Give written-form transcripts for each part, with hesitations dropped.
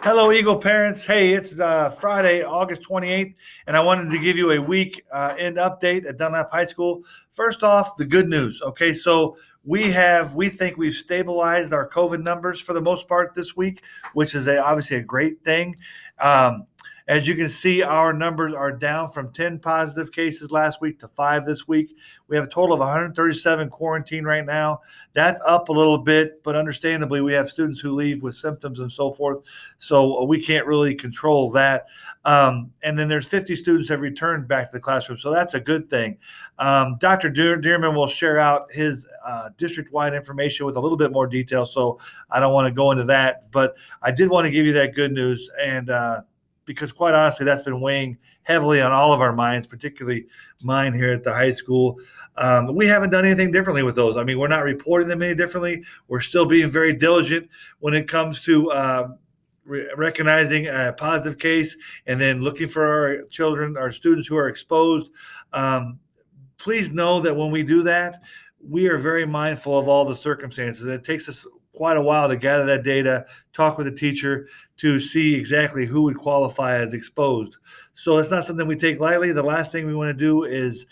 Hello, Eagle parents. Hey, it's Friday, August 28th, and I wanted to give you a week end update at Dunlap High School. First off, the good news. Okay, so we think we've stabilized our COVID numbers for the most part this week, which is obviously a great thing. Um, as you can see, our numbers are down from 10 positive cases last week to 5 this week. We have a total of 137 quarantined right now. That's up a little bit, but understandably, we have students who leave with symptoms and so forth. So we can't really control that. And then there's 50 students have returned back to the classroom. So that's a good thing. Dr. Dearman will share out his district-wide information with a little bit more detail. So I don't want to go into that, but I did want to give you that good news. And because quite honestly, that's been weighing heavily on all of our minds, particularly mine here at the high school. We haven't done anything differently with those. I mean, we're not reporting them any differently. We're still being very diligent when it comes to recognizing a positive case and then looking for our children, our students who are exposed. Please know that when we do that, we are very mindful of all the circumstances. It takes us quite a while to gather that data, talk with the teacher to see exactly who would qualify as exposed. So it's not something we take lightly. The last thing we want to do is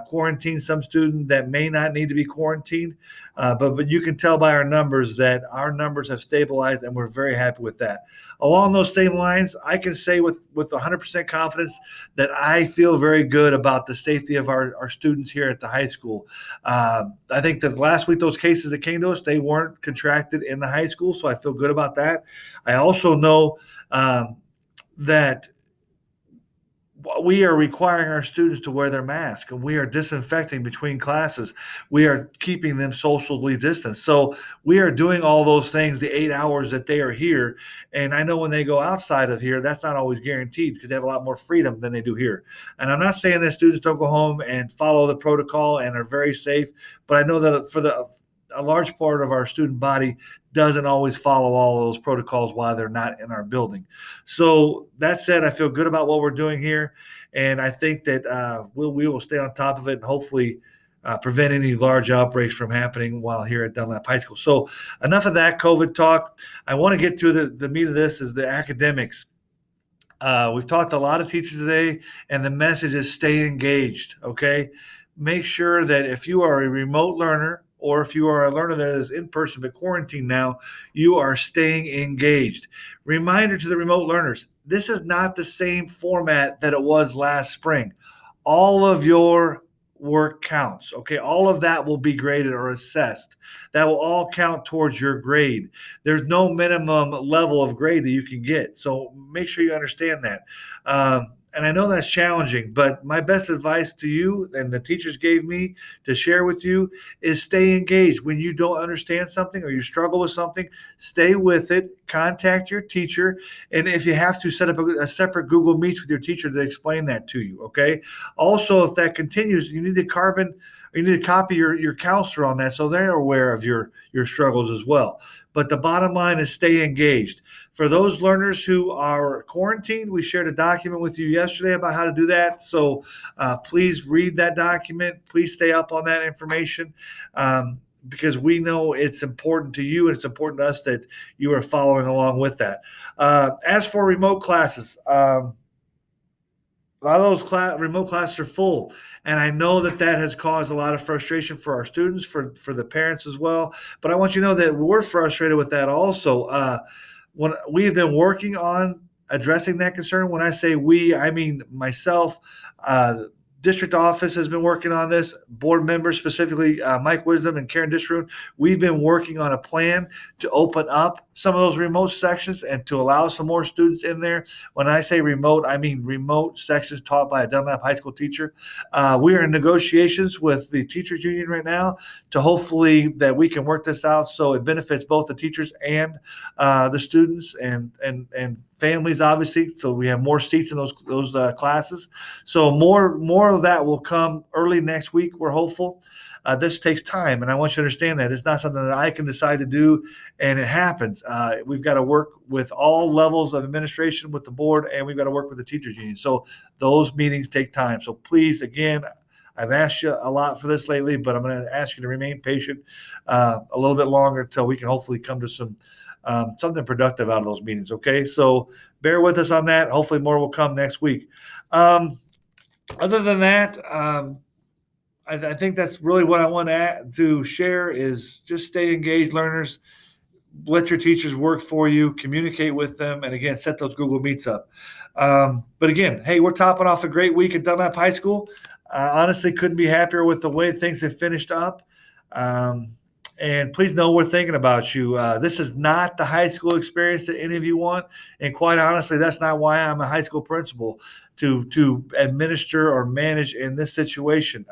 quarantine some student that may not need to be quarantined. But you can tell by our numbers that our numbers have stabilized, and we're very happy with that. Along those same lines, I can say with 100% confidence that I feel very good about the safety of our students here at the high school. I think that last week, those cases that came to us, they weren't contracted in the high school, so I feel good about that. I also know that we are requiring our students to wear their mask, and we are disinfecting between classes. We are keeping them socially distanced. So we are doing all those things the 8 hours that they are here. And I know when they go outside of here, that's not always guaranteed because they have a lot more freedom than they do here. And I'm not saying that students don't go home and follow the protocol and are very safe, but I know that for a large part of our student body doesn't always follow all those protocols while they're not in our building. So that said, I feel good about what we're doing here, and I think that we will stay on top of it and hopefully prevent any large outbreaks from happening while here at Dunlap High School. So enough of that COVID talk. I want to get to the meat of this is the academics. We've talked to a lot of teachers today, and the message is stay engaged, okay? Make sure that if you are a remote learner or if you are a learner that is in person but quarantined now, you are staying engaged. Reminder to the remote learners, this is not the same format that it was last spring. All of your work counts, okay? All of that will be graded or assessed. That will all count towards your grade. There's no minimum level of grade that you can get. So make sure you understand that. And I know that's challenging, but my best advice to you and the teachers gave me to share with you is stay engaged. When you don't understand something or you struggle with something, stay with it, contact your teacher, and if you have to, set up a separate Google Meets with your teacher to explain that to you, okay? Also, if that continues, you need to copy your counselor on that so they're aware of your struggles as well. But the bottom line is stay engaged. For those learners who are quarantined, we shared a document with you yesterday about how to do that. So please read that document. Please stay up on that information because we know it's important to you and it's important to us that you are following along with that. As for remote classes, a lot of those remote classes are full, and I know that has caused a lot of frustration for our students, for the parents as well. But I want you to know that we're frustrated with that also. When we have been working on addressing that concern, when I say we, I mean myself. District office has been working on this. Board members, specifically Mike Wisdom and Karen Disroon, we've been working on a plan to open up some of those remote sections and to allow some more students in there. When I say remote, I mean remote sections taught by a Dunlap High School teacher. We are in negotiations with the teachers union right now to hopefully that we can work this out so it benefits both the teachers and the students and families, obviously. So we have more seats in those classes. So more of that will come early next week. We're hopeful. This takes time, and I want you to understand that it's not something that I can decide to do, and it happens. We've got to work with all levels of administration, with the board, and we've got to work with the teachers union. So those meetings take time. So please, again, I've asked you a lot for this lately, but I'm going to ask you to remain patient a little bit longer until we can hopefully come to some something productive out of those meetings. Okay, so bear with us on that. Hopefully, more will come next week. Other than that, I think that's really what I want to share is just stay engaged, learners. Let your teachers work for you, communicate with them, and again, set those Google Meets up. But again, hey, we're topping off a great week at Dunlap High School. Honestly, couldn't be happier with the way things have finished up. Um, and please know we're thinking about you. This is not the high school experience that any of you want. And quite honestly, that's not why I'm a high school principal to administer or manage in this situation.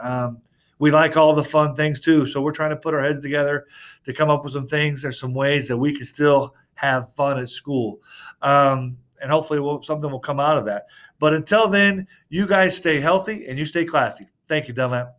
We like all the fun things too. So we're trying to put our heads together to come up with some things. There's some ways that we can still have fun at school. And hopefully something will come out of that. But until then, you guys stay healthy and you stay classy. Thank you, Dunlap.